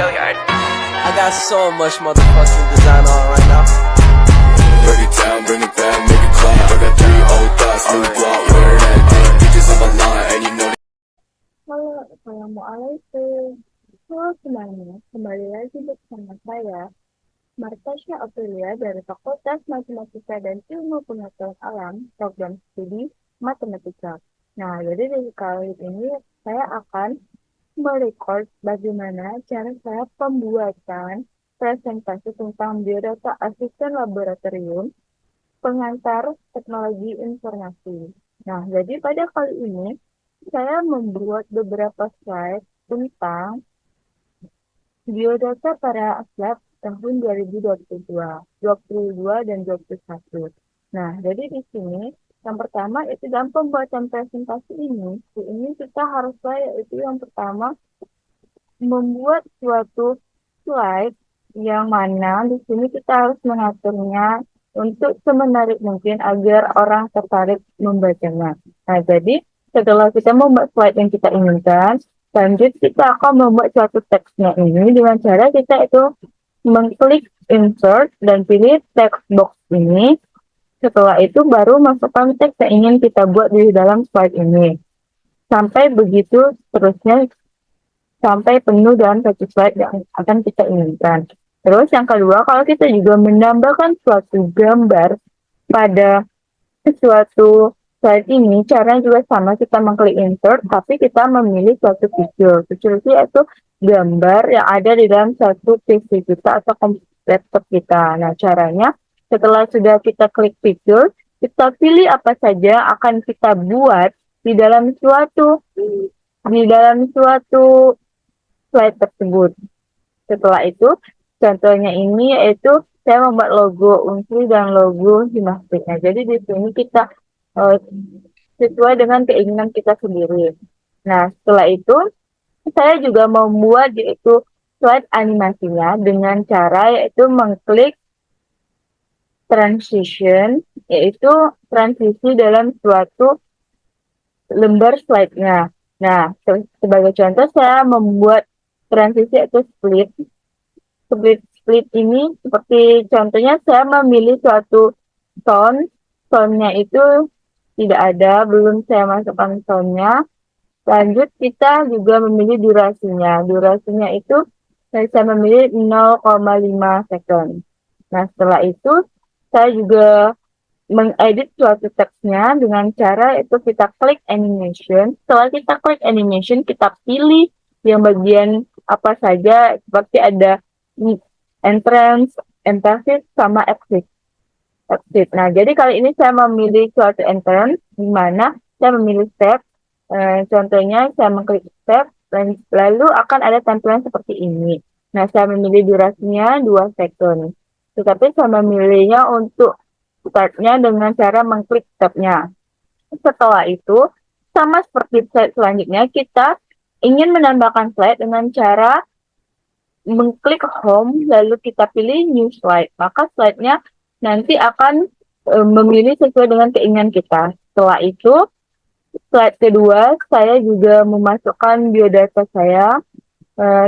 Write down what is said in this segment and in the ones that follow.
I got so much motherfucking design on right now. Break it down, bring it back, make it clap. I got 3 old thoughts, new guap, wear that thing. Bitches on my line, and you know. Halo, Assalamualaikum. Halo semuanya, kembali lagi bersama saya, Martasha Aprilia dari Fakultas Matematika dan Ilmu Pengetahuan Alam, Program Studi Matematika. Nah, jadi di kali ini saya akan merecord bagaimana cara saya pembuatan presentasi tentang biodata asisten laboratorium pengantar teknologi informasi. Nah, jadi pada kali ini saya membuat beberapa slide tentang biodata para lab tahun 2022 dan 2021. Nah, jadi di sini yang pertama itu dalam pembuatan presentasi ini kita harus yaitu yang pertama membuat suatu slide yang mana di sini kita harus mengaturnya untuk semenarik mungkin agar orang tertarik membacanya. Nah, jadi setelah kita membuat slide yang kita inginkan, lanjut kita akan membuat suatu teksnya ini dengan cara kita itu mengklik insert dan pilih text box ini. Setelah itu baru masukkan teks yang ingin kita buat di dalam slide ini. Sampai begitu seterusnya sampai penuh dengan satu slide yang akan kita inginkan. Terus yang kedua, kalau kita juga menambahkan suatu gambar pada suatu slide ini, caranya juga sama, kita mengklik insert, tapi kita memilih suatu picture. Picture itu yaitu gambar yang ada di dalam suatu PC kita atau laptop kita. Nah, caranya setelah sudah kita klik picture, kita pilih apa saja akan kita buat di dalam suatu slide tersebut. Setelah itu, contohnya ini yaitu saya membuat logo Unsri dan logo Himastiknya. Jadi di sini kita sesuai dengan keinginan kita sendiri. Nah, setelah itu saya juga membuat yaitu slide animasinya dengan cara yaitu mengklik transition, yaitu transisi dalam suatu lembar slide-nya. Nah, sebagai contoh saya membuat transisi yaitu split ini seperti contohnya saya memilih suatu sound-nya itu tidak ada, belum saya masukkan sound-nya. Lanjut kita juga memilih durasinya itu saya memilih 0,5 second. Nah, setelah itu saya juga mengedit suatu teksnya dengan cara itu kita klik animation. Setelah kita klik animation, kita pilih yang bagian apa saja, seperti ada entrance, interface, sama exit. Nah, jadi kali ini saya memilih suatu entrance, di mana saya memilih step. Contohnya saya mengklik step, lalu akan ada tampilan seperti ini. Nah, saya memilih durasinya 2 second. Tetapi saya memilihnya untuk startnya dengan cara mengklik stepnya. Setelah itu, sama seperti slide selanjutnya, kita ingin menambahkan slide dengan cara mengklik home, lalu kita pilih new slide. Maka slide-nya nanti akan memilih sesuai dengan keinginan kita. Setelah itu, slide kedua, saya juga memasukkan biodata saya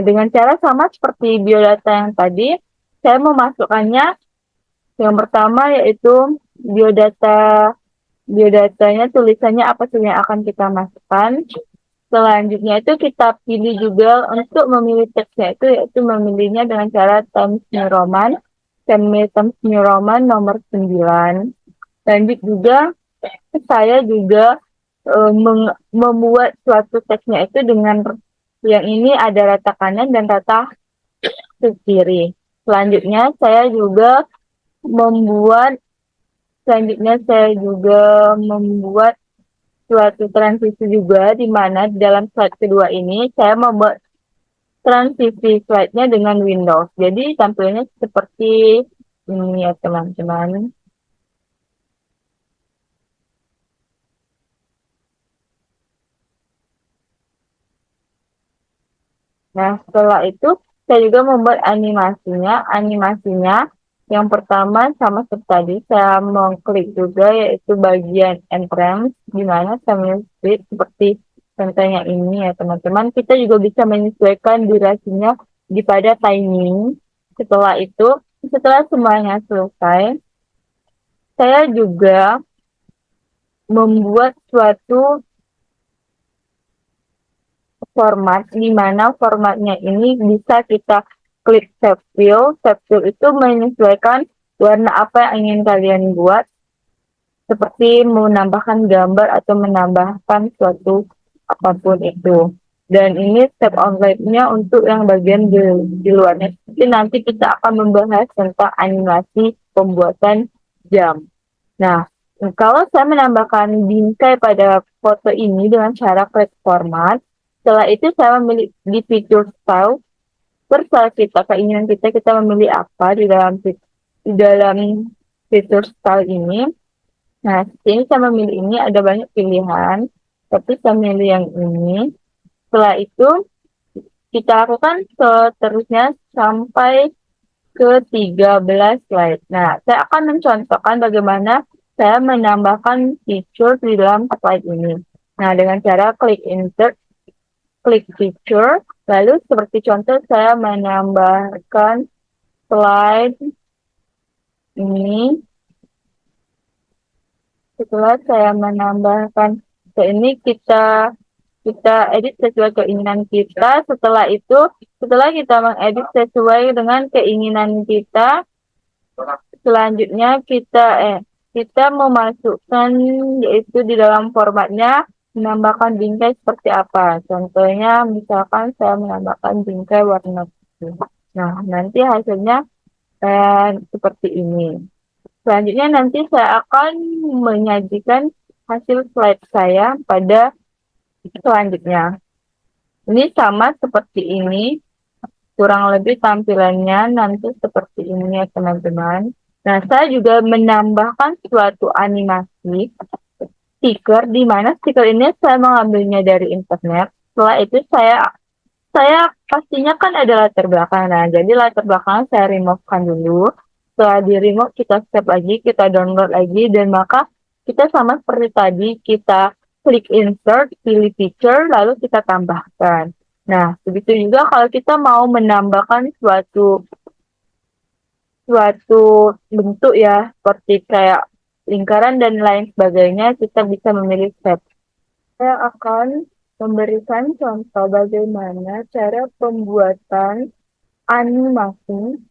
dengan cara sama seperti biodata yang tadi. Saya memasukkannya yang pertama yaitu biodatanya tulisannya apa saja yang akan kita masukkan. Selanjutnya itu kita pilih juga untuk memilih teksnya itu yaitu memilihnya dengan cara Times New Roman. Times New Roman nomor 9. Lanjut juga saya juga membuat suatu teksnya itu dengan yang ini ada rata kanan dan rata ke kiri. Selanjutnya saya juga membuat suatu transisi juga, di mana di dalam slide kedua ini saya membuat transisi slide-nya dengan Windows. Jadi tampilannya seperti ini ya teman-teman. Nah, setelah itu saya juga membuat animasinya. Yang pertama sama seperti tadi, saya mengklik juga yaitu bagian entrance, di mana saya split seperti contohnya ini ya teman-teman. Kita juga bisa menyesuaikan durasinya pada timing. Setelah semuanya selesai, saya juga membuat suatu format di mana formatnya ini bisa kita klik save fill. Save fill itu menyesuaikan warna apa yang ingin kalian buat, seperti menambahkan gambar atau menambahkan suatu apapun itu. Dan ini step online-nya untuk yang bagian di luarnya. Jadi nanti kita akan membahas tentang animasi pembuatan jam. Nah, kalau saya menambahkan bingkai pada foto ini dengan cara klik format, setelah itu saya memilih di picture style. Terserah kita, keinginan kita memilih apa di dalam picture style ini. Nah, sini saya memilih ini, ada banyak pilihan, tapi saya memilih yang ini. Setelah itu, kita lakukan seterusnya sampai ke 13 slide. Nah, saya akan mencontohkan bagaimana saya menambahkan feature di dalam slide ini. Nah, dengan cara klik insert, klik feature, lalu seperti contoh saya menambahkan slide ini. Setelah saya menambahkan ke ini, kita edit sesuai keinginan kita. Setelah kita mengedit sesuai dengan keinginan kita, selanjutnya kita memasukkan, yaitu di dalam formatnya menambahkan bingkai seperti apa. Contohnya misalkan saya menambahkan bingkai warna putih. Nah, nanti hasilnya seperti ini. Selanjutnya nanti saya akan menyajikan hasil slide saya pada selanjutnya. Ini sama seperti ini, kurang lebih tampilannya nanti seperti ini ya teman-teman. Nah, saya juga menambahkan suatu animasi stiker, di mana stiker ini saya mengambilnya dari internet. Setelah itu saya pastinya kan ada latar belakang. Nah, jadi latar belakang saya remove-kan dulu. Setelah di remove, kita save lagi, kita download lagi, dan maka kita sama seperti tadi, kita klik insert, pilih picture, lalu kita tambahkan. Nah, begitu juga kalau kita mau menambahkan suatu bentuk ya, seperti kayak lingkaran dan lain sebagainya, kita bisa memilih save. Saya akan memberikan contoh bagaimana cara pembuatan animasi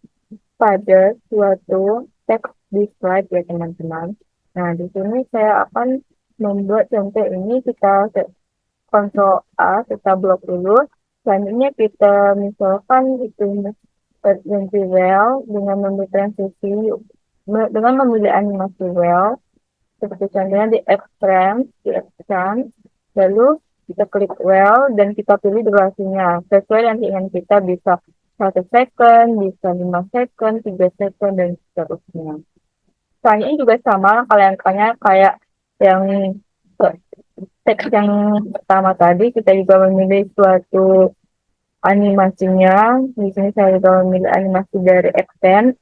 pada suatu teks di slide ya teman-teman. Nah, di sini saya akan membuat contoh ini, kita Ctrl A, kita blok dulu. Selanjutnya kita misalkan itu ganti well dengan memilih transisi, dengan memilih animasi well, seperti contohnya di extend, lalu kita klik well dan kita pilih durasinya sesuai yang ingin kita, bisa 1 second, bisa 5 second, 3 second, dan seterusnya. Selanjutnya juga sama, kalian kayak yang teks yang pertama tadi, kita juga memilih suatu animasinya. Di sini saya juga memilih animasi dari extend,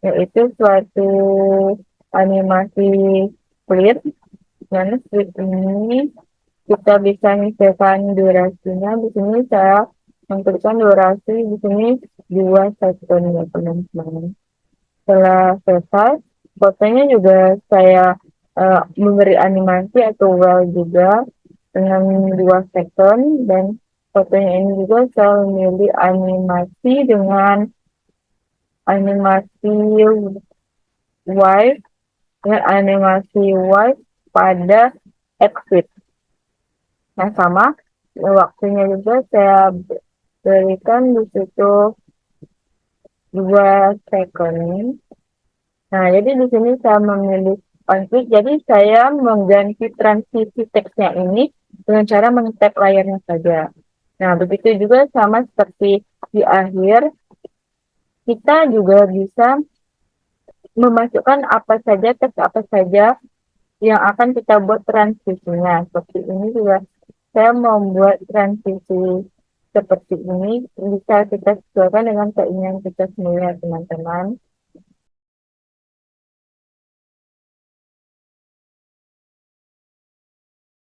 yaitu suatu animasi split. Mana split ini kita bisa menyesuaikan durasinya. Di sini saya menentukan durasi di sini 2 second ya teman-teman. Setelah selesai, fotonya juga saya memberi animasi atau well juga dengan 2 second, dan fotonya ini juga saya memilih animasi dengan animasi wave pada exit. Nah, sama waktunya juga saya berikan di situ 2 second. Nah, jadi di sini saya memilih konflik, jadi saya mengganti transisi teksnya ini dengan cara men-tap layarnya saja. Nah, begitu juga sama seperti di akhir, kita juga bisa memasukkan teks apa saja yang akan kita buat transisinya. Seperti ini juga saya membuat transisi seperti ini, bisa kita sesuaikan dengan keinginan kita sendiri ya teman-teman.